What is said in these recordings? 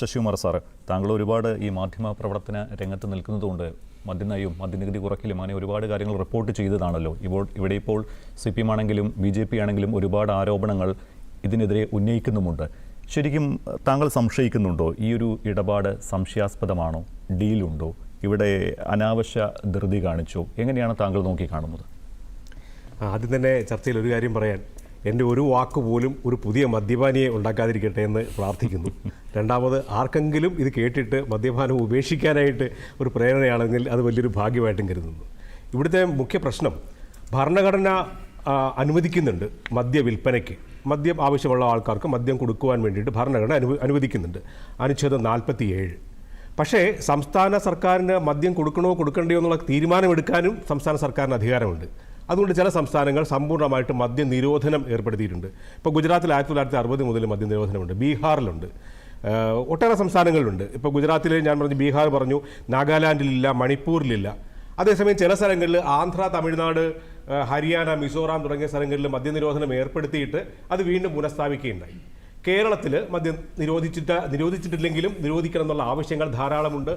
Sasikumar sir, താങ്കൾ ഒരുപാട് ഈ മാധ്യമ പ്രവർത്തന രംഗത്ത് നിൽക്കുന്നതുകൊണ്ട് മദ്യനയവും മദ്യനികുതി കുറയ്ക്കലും അങ്ങനെ ഒരുപാട് കാര്യങ്ങൾ റിപ്പോർട്ട് ചെയ്തതാണല്ലോ. ഇവിടെ ഇപ്പോൾ CPM ആണെങ്കിലും BJP ആണെങ്കിലും ഒരുപാട് ആരോപണങ്ങൾ ഇതിനെതിരെ ഉന്നയിക്കുന്നുമുണ്ട്. ശരിക്കും താങ്കൾ സംശയിക്കുന്നുണ്ടോ ഈ ഒരു ഇടപാട് സംശയാസ്പദമാണോ, ഡീലുണ്ടോ, ഇവിടെ അനാവശ്യ ധൃതി കാണിച്ചോ, എങ്ങനെയാണ് താങ്കൾ നോക്കിക്കാണുന്നത്? ആദ്യം തന്നെ ചർച്ചയിൽ ഒരു കാര്യം പറയാൻ, എൻ്റെ ഒരു വാക്ക് പോലും ഒരു പുതിയ മദ്യപാനിയെ ഉണ്ടാക്കാതിരിക്കട്ടെ എന്ന് പ്രാർത്ഥിക്കുന്നു. രണ്ടാമത്, ആർക്കെങ്കിലും ഇത് കേട്ടിട്ട് മദ്യപാനം ഉപേക്ഷിക്കാനായിട്ട് ഒരു പ്രേരണയാണെങ്കിൽ അത് വലിയൊരു ഭാഗ്യമായിട്ടും കരുതുന്നു. ഇവിടുത്തെ മുഖ്യ പ്രശ്നം, ഭരണഘടന അനുവദിക്കുന്നുണ്ട് മദ്യവിൽപ്പനയ്ക്ക്, മദ്യം ആവശ്യമുള്ള ആൾക്കാർക്ക് മദ്യം കൊടുക്കുവാൻ വേണ്ടിയിട്ട് ഭരണഘടന അനുവദിക്കുന്നുണ്ട്, അനുച്ഛേദം 47. പക്ഷേ സംസ്ഥാന സർക്കാരിന് മദ്യം കൊടുക്കണോ കൊടുക്കണ്ടയോ എന്നുള്ള തീരുമാനമെടുക്കാനും സംസ്ഥാന സർക്കാരിന് അധികാരമുണ്ട്. അതുകൊണ്ട് ചില സംസ്ഥാനങ്ങൾ സമ്പൂർണ്ണമായിട്ട് മദ്യ നിരോധനം ഏർപ്പെടുത്തിയിട്ടുണ്ട്. ഇപ്പോൾ ഗുജറാത്തിൽ 1960 മുതൽ മദ്യ നിരോധനമുണ്ട്, ബീഹാറിലുണ്ട്, ഒട്ടേറെ സംസ്ഥാനങ്ങളിലുണ്ട്. ഇപ്പോൾ ഗുജറാത്തിൽ ഞാൻ പറഞ്ഞു, ബീഹാർ പറഞ്ഞു, നാഗാലാൻഡിലില്ല, മണിപ്പൂരിലില്ല. അതേസമയം ചില സ്ഥലങ്ങളിൽ ആന്ധ്ര, തമിഴ്നാട്, ഹരിയാന, മിസോറാം തുടങ്ങിയ സ്ഥലങ്ങളിൽ മദ്യനിരോധനം ഏർപ്പെടുത്തിയിട്ട് അത് വീണ്ടും പുനഃസ്ഥാപിക്കുകയുണ്ടായി. കേരളത്തിൽ മദ്യം നിരോധിച്ചിട്ടില്ലെങ്കിലും നിരോധിക്കണം എന്നുള്ള ആവശ്യങ്ങൾ ധാരാളമുണ്ട്.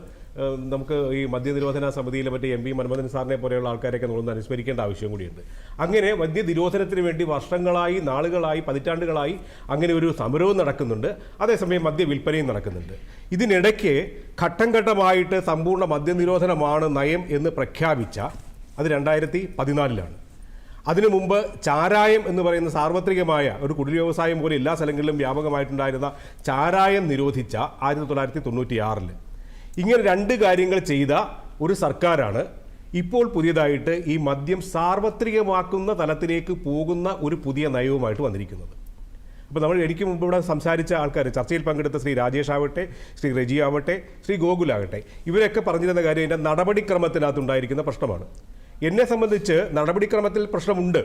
നമുക്ക് ഈ മദ്യനിരോധന സമിതിയിലെ മറ്റേ MP മൻമോഹൻ സാറിനെ പോലെയുള്ള ആൾക്കാരെയൊക്കെ നമ്മളൊന്ന് അനുസ്മരിക്കേണ്ട ആവശ്യം കൂടിയുണ്ട്. അങ്ങനെ മദ്യനിരോധനത്തിന് വേണ്ടി വർഷങ്ങളായി, നാളുകളായി, പതിറ്റാണ്ടുകളായി അങ്ങനെ ഒരു സമരവും നടക്കുന്നുണ്ട്. അതേസമയം മദ്യവിൽപ്പനയും നടക്കുന്നുണ്ട്. ഇതിനിടയ്ക്ക് ഘട്ടം ഘട്ടമായിട്ട് സമ്പൂർണ്ണ മദ്യനിരോധനമാണ് നയം എന്ന് പ്രഖ്യാപിച്ച അത് 2014 അതിനു മുമ്പ് ചാരായം എന്ന് പറയുന്ന സാർവത്രികമായ ഒരു കുടിൽ വ്യവസായം പോലെ എല്ലാ സ്ഥലങ്ങളിലും വ്യാപകമായിട്ടുണ്ടായിരുന്ന ചാരായം നിരോധിച്ച 1996. ഇങ്ങനെ രണ്ട് കാര്യങ്ങൾ ചെയ്ത ഒരു സർക്കാരാണ് ഇപ്പോൾ പുതിയതായിട്ട് ഈ മദ്യം സാർവത്രികമാക്കുന്ന തലത്തിലേക്ക് പോകുന്ന ഒരു പുതിയ നയവുമായിട്ട് വന്നിരിക്കുന്നത്. അപ്പോൾ എനിക്ക് മുമ്പ് ഇവിടെ സംസാരിച്ച ആൾക്കാർ, ചർച്ചയിൽ പങ്കെടുത്ത ശ്രീ രാജേഷ് ആവട്ടെ, ശ്രീ റെജി ആവട്ടെ, ശ്രീ ഗോകുലാകട്ടെ, ഇവരൊക്കെ പറഞ്ഞിരുന്ന കാര്യം ഇതിൻ്റെ നടപടിക്രമത്തിനകത്തുണ്ടായിരിക്കുന്ന പ്രശ്നമാണ്. എന്നെ സംബന്ധിച്ച് നടപടിക്രമത്തിൽ പ്രശ്നമുണ്ട്.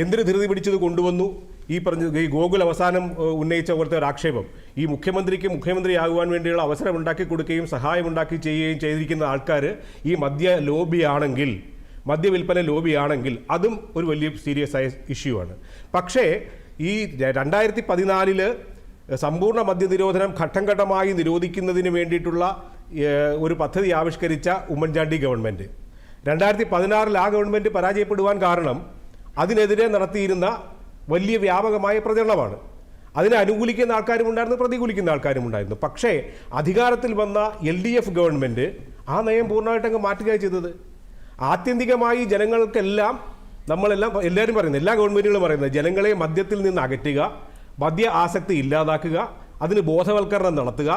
എന്തിന് ധൃതി പിടിച്ചത് കൊണ്ടുവന്നു? ഈ ഗോകുൽ അവസാനം ഉന്നയിച്ച പോലത്തെ ഒരു ആക്ഷേപം, ഈ മുഖ്യമന്ത്രിയാകുവാൻ വേണ്ടിയുള്ള അവസരം ഉണ്ടാക്കി കൊടുക്കുകയും സഹായം ഉണ്ടാക്കി ചെയ്യുകയും ചെയ്തിരിക്കുന്ന ആൾക്കാർ ഈ മദ്യവിൽപ്പന ലോബിയാണെങ്കിൽ അതും ഒരു വലിയ സീരിയസ് ആയ ഇഷ്യൂ ആണ്. പക്ഷേ ഈ 2014 സമ്പൂർണ്ണ മദ്യനിരോധനം ഘട്ടം ഘട്ടമായി നിരോധിക്കുന്നതിന് വേണ്ടിയിട്ടുള്ള ഒരു പദ്ധതി ആവിഷ്കരിച്ച ഉമ്മൻചാണ്ടി ഗവൺമെൻറ്, 2016 ആ ഗവൺമെൻറ് പരാജയപ്പെടുവാൻ കാരണം അതിനെതിരെ നടത്തിയിരുന്ന വലിയ വ്യാപകമായ പ്രചരണമാണ്. അതിനെ അനുകൂലിക്കുന്ന ആൾക്കാരും ഉണ്ടായിരുന്നു, പ്രതികൂലിക്കുന്ന ആൾക്കാരും ഉണ്ടായിരുന്നു. പക്ഷേ അധികാരത്തിൽ വന്ന LDF ഗവൺമെൻറ് ആ നയം പൂർണ്ണമായിട്ട് അങ്ങ് മാറ്റുകയാണ് ചെയ്തത്. ആത്യന്തികമായി ജനങ്ങൾക്കെല്ലാം എല്ലാവരും പറയുന്നത്, എല്ലാ ഗവൺമെൻറ്റുകളും പറയുന്നത്, ജനങ്ങളെ മദ്യത്തിൽ നിന്ന് അകറ്റുക, മദ്യ ആസക്തി ഇല്ലാതാക്കുക, അതിന് ബോധവൽക്കരണം നടത്തുക,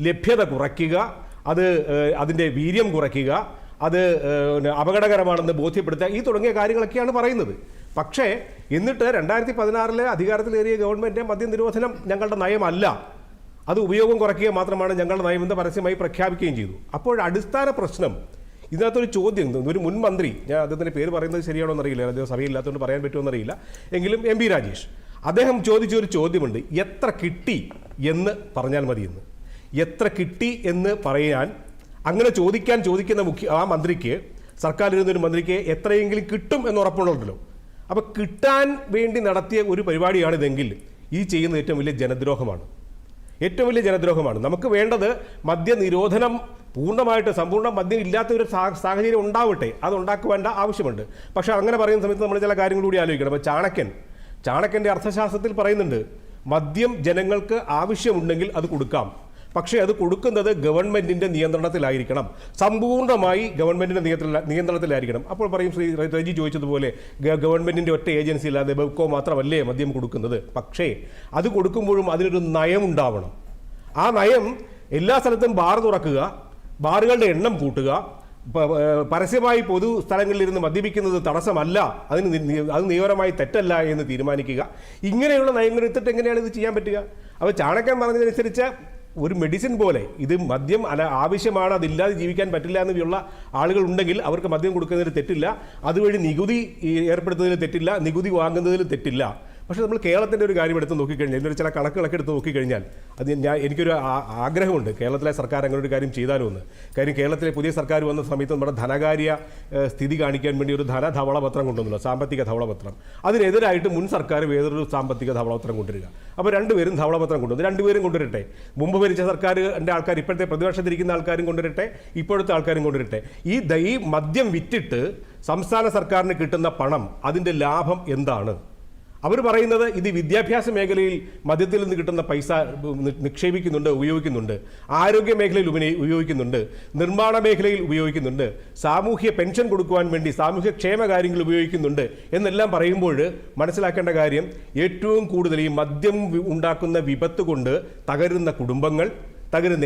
ലഭ്യത കുറയ്ക്കുക, അതിൻ്റെ വീര്യം കുറയ്ക്കുക, അത് അപകടകരമാണെന്ന് ബോധ്യപ്പെടുത്തുക, ഈ തുടങ്ങിയ കാര്യങ്ങളൊക്കെയാണ് പറയുന്നത്. പക്ഷേ എന്നിട്ട് 2016 അധികാരത്തിലേറിയ ഗവൺമെൻറ് മദ്യനിരോധനം ഞങ്ങളുടെ നയമല്ല, അത് ഉപയോഗം കുറയ്ക്കുക മാത്രമാണ് ഞങ്ങളുടെ നയമെന്ന് പരസ്യമായി പ്രഖ്യാപിക്കുകയും ചെയ്തു. അപ്പോൾ അടിസ്ഥാന പ്രശ്നം, ഇതിനകത്തൊരു ചോദ്യം, ഒരു മുൻ മന്ത്രി, ഞാൻ അദ്ദേഹത്തിൻ്റെ പേര് പറയുന്നത് ശരിയാണോ എന്നറിയില്ല, അദ്ദേഹം സഭയില്ലാത്തതുകൊണ്ട് പറയാൻ പറ്റുമെന്നറിയില്ല, എങ്കിലും MP രാജേഷ്, അദ്ദേഹം ചോദിച്ചൊരു ചോദ്യമുണ്ട്, എത്ര കിട്ടി എന്ന് പറഞ്ഞാൽ മതിയെന്ന്. എത്ര കിട്ടി എന്ന് പറയാൻ അങ്ങനെ ചോദിക്കുന്ന ആ മന്ത്രിക്ക്, സർക്കാരിലിരുന്നൊരു മന്ത്രിക്ക് എത്രയെങ്കിലും കിട്ടും എന്ന് ഉറപ്പുണ്ടല്ലോ. അപ്പോൾ കിട്ടാൻ വേണ്ടി നടത്തിയ ഒരു പരിപാടിയാണിതെങ്കിൽ ഈ ചെയ്യുന്നത് ഏറ്റവും വലിയ ജനദ്രോഹമാണ്. നമുക്ക് വേണ്ടത് മദ്യനിരോധനം പൂർണ്ണമായിട്ട്, സമ്പൂർണ്ണ മദ്യം ഇല്ലാത്ത ഒരു സാഹചര്യം ഉണ്ടാവട്ടെ, അതുണ്ടാക്കുവേണ്ട ആവശ്യമുണ്ട്. പക്ഷേ അങ്ങനെ പറയുന്ന സമയത്ത് നമ്മൾ ചില കാര്യങ്ങൾ കൂടി ആലോചിക്കണം. അപ്പോൾ ചാണക്യൻ്റെ അർത്ഥശാസ്ത്രത്തിൽ പറയുന്നുണ്ട്, മദ്യം ജനങ്ങൾക്ക് ആവശ്യമുണ്ടെങ്കിൽ അത് കൊടുക്കാം, പക്ഷേ അത് കൊടുക്കുന്നത് ഗവൺമെൻറ്റിൻ്റെ നിയന്ത്രണത്തിലായിരിക്കണം, സമ്പൂർണ്ണമായി ഗവൺമെൻറ്റിൻ്റെ നിയന്ത്രണത്തിലായിരിക്കണം. അപ്പോൾ പറയും, ശ്രീ റജി ചോദിച്ചതുപോലെ, ഗവൺമെൻറ്റിൻ്റെ ഒറ്റ ഏജൻസി ഇല്ലാതെ ബെവ്കോ മാത്രമല്ലേ മദ്യം കൊടുക്കുന്നത്. പക്ഷേ അത് കൊടുക്കുമ്പോഴും അതിനൊരു നയം ഉണ്ടാവണം. ആ നയം എല്ലാ സ്ഥലത്തും ബാർ തുറക്കുക, ബാറുകളുടെ എണ്ണം കൂട്ടുക, പരസ്യമായി പൊതു സ്ഥലങ്ങളിലിരുന്ന് മദ്യപിക്കുന്നത് തടസ്സമല്ല, അത് നിയമപരമായി തെറ്റല്ല എന്ന് തീരുമാനിക്കുക. ഇങ്ങനെയുള്ള നയങ്ങൾ എടുത്തിട്ട് എങ്ങനെയാണ് ഇത് ചെയ്യാൻ പറ്റുക? അപ്പോൾ ചാണക്യൻ പറഞ്ഞതനുസരിച്ച് ഒരു മെഡിസിൻ പോലെ ഇത് മദ്യം ആവശ്യമാണ്, അതില്ലാതെ ജീവിക്കാൻ പറ്റില്ല എന്നുള്ള ആളുകൾ ഉണ്ടെങ്കിൽ അവർക്ക് മദ്യം കൊടുക്കുന്നതിൽ തെറ്റില്ല, അതുവഴി നികുതി ഏർപ്പെടുത്തുന്നതിൽ തെറ്റില്ല, നികുതി വാങ്ങുന്നതിൽ തെറ്റില്ല. പക്ഷേ നമ്മൾ കേരളത്തിൻ്റെ ഒരു കാര്യം എടുത്ത് നോക്കിക്കഴിഞ്ഞാൽ ഇതിൻ്റെ ചില കണക്കുകളൊക്കെ എടുത്ത് നോക്കിക്കഴിഞ്ഞാൽ അത് എനിക്കൊരു ആഗ്രഹമുണ്ട് കേരളത്തിലെ സർക്കാർ അങ്ങനെ ഒരു കാര്യം ചെയ്താലോ എന്ന്. കാര്യം കേരളത്തിലെ പുതിയ സർക്കാർ വന്ന സമയത്ത് നമ്മുടെ ധനകാര്യ സ്ഥിതി കാണിക്കാൻ വേണ്ടി ഒരു ധവളപത്രം കൊണ്ടുവന്നല്ലോ, സാമ്പത്തിക ധവളപത്രം. അതിനെതിരായിട്ട് മുൻ സർക്കാർ വേറൊരു സാമ്പത്തിക ധവളപത്രം കൊണ്ടുവരിക. അപ്പോൾ രണ്ടുപേരും ധവളപത്രം കൊണ്ടുവന്നു, രണ്ടുപേരും കൊണ്ടുവരട്ടെ. മുമ്പ് ഭരിച്ച സർക്കാരിൻ്റെ ആൾക്കാർ, ഇപ്പോഴത്തെ പ്രതിപക്ഷത്തിരിക്കുന്ന ആൾക്കാരും കൊണ്ടുവരട്ടെ, ഇപ്പോഴത്തെ ആൾക്കാരും കൊണ്ടുവരട്ടെ. ഈ മദ്യം വിറ്റിട്ട് സംസ്ഥാന സർക്കാരിന് കിട്ടുന്ന പണം, അതിൻ്റെ ലാഭം എന്താണ്? അവർ പറയുന്നത് ഇത് വിദ്യാഭ്യാസ മേഖലയിൽ മദ്യത്തിൽ നിന്ന് കിട്ടുന്ന പൈസ നിക്ഷേപിക്കുന്നുണ്ട്, ഉപയോഗിക്കുന്നുണ്ട്, ആരോഗ്യ മേഖലയിൽ ഉപയോഗിക്കുന്നുണ്ട്, നിർമ്മാണ മേഖലയിൽ ഉപയോഗിക്കുന്നുണ്ട്, സാമൂഹ്യ പെൻഷൻ കൊടുക്കുവാൻ വേണ്ടി സാമൂഹ്യ ക്ഷേമ കാര്യങ്ങൾ ഉപയോഗിക്കുന്നുണ്ട് എന്നെല്ലാം പറയുമ്പോൾ മനസ്സിലാക്കേണ്ട കാര്യം, ഏറ്റവും കൂടുതൽ ഈ മദ്യം ഉണ്ടാക്കുന്ന വിപത്ത് കൊണ്ട് തകരുന്ന കുടുംബങ്ങൾ, തകരുന്ന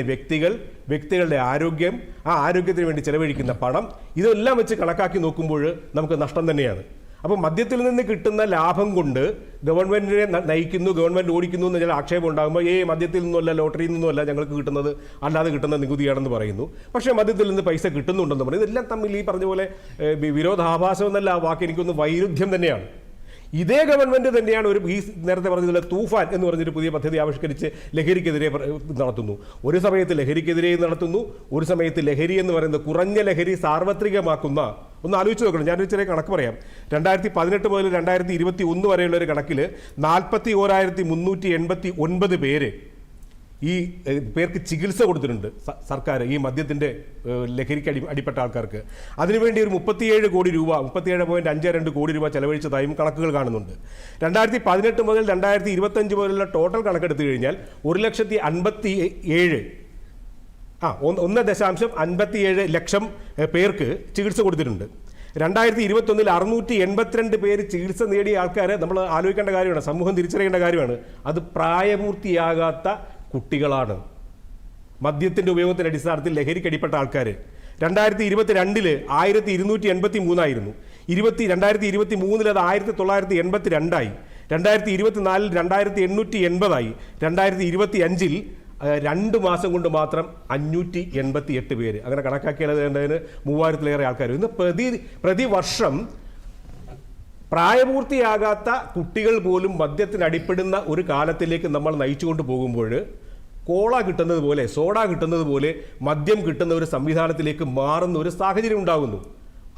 വ്യക്തികളുടെ ആരോഗ്യം, ആ ആരോഗ്യത്തിന് വേണ്ടി ചെലവഴിക്കുന്ന പണം, ഇതെല്ലാം വെച്ച് കണക്കാക്കി നോക്കുമ്പോൾ നമുക്ക് നഷ്ടം തന്നെയാണ്. അപ്പോൾ മദ്യത്തിൽ നിന്ന് കിട്ടുന്ന ലാഭം കൊണ്ട് ഗവൺമെൻറ്റിനെ നയിക്കുന്നു, ഗവൺമെൻറ് ഓടിക്കുന്നു എന്ന് ചില ആക്ഷേപം ഉണ്ടാകുമ്പോൾ മദ്യത്തിൽ നിന്നുമല്ല, ലോട്ടറിയിൽ നിന്നുമല്ല ഞങ്ങൾക്ക് കിട്ടുന്നത്, അല്ലാതെ കിട്ടുന്ന നികുതിയാണെന്ന് പറയുന്നു. പക്ഷേ മദ്യത്തിൽ നിന്ന് പൈസ കിട്ടുന്നുണ്ടെന്ന് പറയും. ഇതെല്ലാം തമ്മിൽ ഈ പറഞ്ഞ പോലെ വിരോധാഭാസം എന്നല്ല, ആ വാക്ക് എനിക്കൊന്ന് വൈരുദ്ധ്യം തന്നെയാണ്. ഇതേ ഗവൺമെൻറ് തന്നെയാണ് ഈ നേരത്തെ പറഞ്ഞതുപോലെ തൂഫാൻ എന്ന് പറഞ്ഞൊരു പുതിയ പദ്ധതി ആവിഷ്കരിച്ച് ലഹരിക്കെതിരെ നടത്തുന്നു. ഒരു സമയത്ത് ലഹരിക്കെതിരെ നടത്തുന്നു, ഒരു സമയത്ത് ലഹരി എന്ന് പറയുന്നത് കുറഞ്ഞ ലഹരി സാർവത്രികമാക്കുന്ന, ഒന്ന് ആലോചിച്ച് നോക്കണം. ഞാനൊരു ചെറിയ കണക്ക് പറയാം. 2018 മുതൽ 2021 വരെയുള്ള ഒരു കണക്കിൽ 41,389 പേര് പേർക്ക് ചികിത്സ കൊടുത്തിട്ടുണ്ട് സർക്കാർ, ഈ മദ്യത്തിൻ്റെ ലഹരിക്ക് അടിപ്പെട്ട ആൾക്കാർക്ക്. അതിനുവേണ്ടി ഒരു 37 കോടി രൂപ, 37.52 കോടി രൂപ ചെലവഴിച്ചതായും കണക്കുകൾ കാണുന്നുണ്ട്. 2018 മുതൽ 2025 മുതലുള്ള ടോട്ടൽ കണക്കെടുത്തു കഴിഞ്ഞാൽ 1,57 ലക്ഷം പേർക്ക് ചികിത്സ കൊടുത്തിട്ടുണ്ട്. 2021 682 പേര് ചികിത്സ നേടിയ ആൾക്കാരെ നമ്മൾ ആലോചിക്കേണ്ട കാര്യമാണ്, സമൂഹം തിരിച്ചറിയേണ്ട കാര്യമാണ്. അത് പ്രായപൂർത്തിയാകാത്ത കുട്ടികളാണ്. മദ്യത്തിൻ്റെ ഉപയോഗത്തിൻ്റെ അടിസ്ഥാനത്തിൽ ലഹരിക്കടിപ്പെട്ട ആൾക്കാർ 2022 1283 ആയിരുന്നു. 2023 അത് 1982 2024 2880 2025 2 മാസം കൊണ്ട് മാത്രം 588 പേര്. അങ്ങനെ കണക്കാക്കിയത് 3000-ലേറെ ആൾക്കാർ. ഇന്ന് പ്രതിവർഷം പ്രായപൂർത്തിയാകാത്ത കുട്ടികൾ പോലും മദ്യത്തിന് അടിപ്പെടുന്ന ഒരു കാലത്തിലേക്ക് നമ്മൾ നയിച്ചുകൊണ്ട് പോകുമ്പോൾ കോള കിട്ടുന്നത് പോലെ, സോഡ കിട്ടുന്നത് പോലെ മദ്യം കിട്ടുന്ന ഒരു സംവിധാനത്തിലേക്ക് മാറുന്ന ഒരു സാഹചര്യം ഉണ്ടാകുന്നു.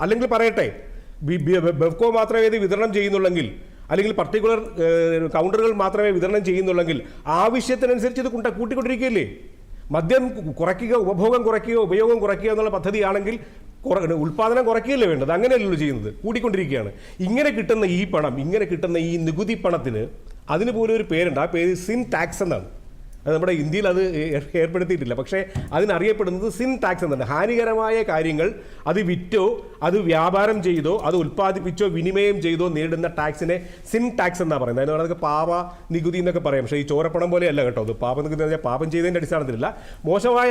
അല്ലെങ്കിൽ പറയട്ടെ, ബെവ്കോ മാത്രമേ ഇത് വിതരണം ചെയ്യുന്നുള്ളെങ്കിൽ, അല്ലെങ്കിൽ പർട്ടിക്കുലർ കൗണ്ടറുകൾ മാത്രമേ വിതരണം ചെയ്യുന്നുള്ളെങ്കിൽ ആവശ്യത്തിനനുസരിച്ച് ഇത് കൂട്ടിക്കൊണ്ടിരിക്കുകയല്ലേ. മദ്യം കുറയ്ക്കുക, ഉപഭോഗം കുറയ്ക്കുക, ഉപയോഗം കുറയ്ക്കുക എന്നുള്ള പദ്ധതിയാണെങ്കിൽ ഉൽപ്പാദനം കുറയ്ക്കുകയല്ലേ വേണ്ടത്. അങ്ങനെയല്ലല്ലോ ചെയ്യുന്നത്, കൂടിക്കൊണ്ടിരിക്കുകയാണ്. ഇങ്ങനെ കിട്ടുന്ന ഈ പണം, ഇങ്ങനെ കിട്ടുന്ന ഈ നികുതി പണത്തിന് അതിന് പോലും ഒരു പേരുണ്ട്. ആ പേര് സിൻ ടാക്സ് എന്നാണ്. അത് നമ്മുടെ ഇന്ത്യയിൽ അത് ഏർപ്പെടുത്തിയിട്ടില്ല, പക്ഷേ അതിനറിയപ്പെടുന്നത് സിൻ ടാക്സ് എന്നാണ്. ഹാനികരമായ കാര്യങ്ങൾ അത് വിറ്റോ, അത് വ്യാപാരം ചെയ്തോ, അത് ഉൽപ്പാദിപ്പിച്ചോ, വിനിമയം ചെയ്തോ നേടുന്ന ടാക്സിനെ സിൻ ടാക്സ് എന്നാണ് പറയുന്നത്. അതിന് അതൊക്കെ പാപ നികുതി എന്നൊക്കെ പറയാം. പക്ഷേ ഈ ചോരപ്പണം പോലെയല്ല കേട്ടോ. അത് പാപ നികുതി എന്ന് പറഞ്ഞാൽ പാപം ചെയ്തതിൻ്റെ അടിസ്ഥാനത്തിലല്ല, മോശമായ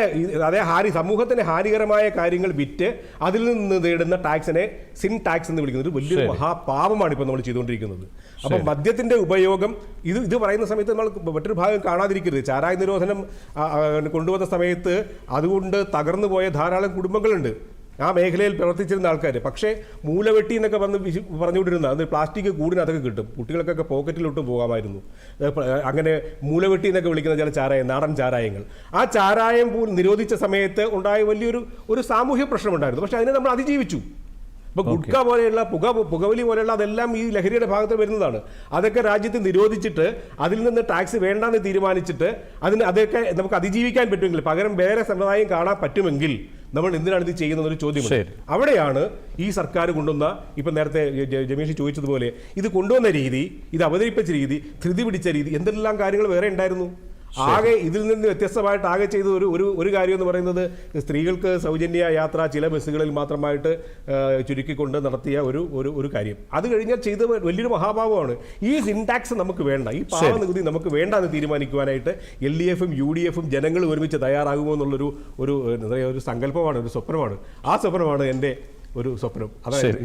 അതേ സമൂഹത്തിന് ഹാനികരമായ കാര്യങ്ങൾ വിറ്റ് അതിൽ നിന്ന് നേടുന്ന ടാക്സിനെ സിൻ ടാക്സ് എന്ന് വിളിക്കുന്നത്. ഒരു വലിയൊരു മഹാപാപമാണ് ഇപ്പോൾ നമ്മൾ ചെയ്തുകൊണ്ടിരിക്കുന്നത്. അപ്പം മദ്യത്തിൻ്റെ ഉപയോഗം ഇത് പറയുന്ന സമയത്ത് നമ്മൾ മറ്റൊരു ഭാഗം കാണാതിരിക്കരുത്. ചാരായ നിരോധനം കൊണ്ടുവന്ന സമയത്ത് അതുകൊണ്ട് തകർന്നു പോയ ധാരാളം കുടുംബങ്ങളുണ്ട്, ആ മേഖലയിൽ പ്രവർത്തിച്ചിരുന്ന ആൾക്കാർ. പക്ഷേ മൂലവെട്ടി എന്നൊക്കെ പറഞ്ഞുകൊണ്ടിരുന്ന അത് പ്ലാസ്റ്റിക് കൂടിനകത്തൊക്കെ കിട്ടും, കുട്ടികൾക്കൊക്കെ പോക്കറ്റിലോട്ടും പോകാമായിരുന്നു. അങ്ങനെ മൂലവെട്ടി എന്നൊക്കെ വിളിക്കുന്ന ചില നാടൻ ചാരായങ്ങൾ, ആ ചാരായം പോലും നിരോധിച്ച സമയത്ത് ഉണ്ടായ വലിയൊരു സാമൂഹ്യ പ്രശ്നമുണ്ടായിരുന്നു. പക്ഷേ അതിനെ നമ്മൾ അതിജീവിച്ചു. ഇപ്പോൾ ഗുഡ്ക പോലെയുള്ള പുകവലി പോലെയുള്ള അതെല്ലാം ഈ ലഹരിയുടെ ഭാഗത്ത് വരുന്നതാണ്. അതൊക്കെ രാജ്യത്ത് നിരോധിച്ചിട്ട് അതിൽ നിന്ന് ടാക്സ് വേണ്ടാന്ന് തീരുമാനിച്ചിട്ട് അതൊക്കെ നമുക്ക് അതിജീവിക്കാൻ പറ്റുമെങ്കിൽ, പകരം വേറെ സമ്പ്രദായം കാണാൻ പറ്റുമെങ്കിൽ നമ്മൾ എന്തിനാണ് ഇത് ചെയ്യുന്നതൊരു ചോദ്യമുണ്ട്. അവിടെയാണ് ഈ സർക്കാർ കൊണ്ടുവന്ന, ഇപ്പം നേരത്തെ ജമീഷ് ചോദിച്ചതുപോലെ ഇത് കൊണ്ടുവന്ന രീതി, ഇത് അവതരിപ്പിച്ച രീതി, ധൃതി പിടിച്ച രീതി, എന്തെല്ലാം കാര്യങ്ങൾ വേറെ ഉണ്ടായിരുന്നു. ആകെ ഇതിൽ നിന്ന് വ്യത്യസ്തമായിട്ട് ആകെ ചെയ്ത ഒരു കാര്യം എന്ന് പറയുന്നത് സ്ത്രീകൾക്ക് സൗജന്യ യാത്ര ചില ബസ്സുകളിൽ മാത്രമായിട്ട് ചുരുക്കിക്കൊണ്ട് നടത്തിയ ഒരു കാര്യം. അത് കഴിഞ്ഞാൽ ചെയ്ത വലിയൊരു മഹാഭാവമാണ്. ഈ സിൻടാക്സ് നമുക്ക് വേണ്ട, ഈ പാവ നികുതി നമുക്ക് വേണ്ട എന്ന് തീരുമാനിക്കുവാനായിട്ട് LDFും UDFും ജനങ്ങൾ ഒരുമിച്ച് തയ്യാറാകുമോ എന്നുള്ളൊരു ഒരു സങ്കല്പമാണ്, ഒരു സ്വപ്നമാണ്. ആ സ്വപ്നമാണ് എൻ്റെ ഒരു സ്വപ്നം. അതായത്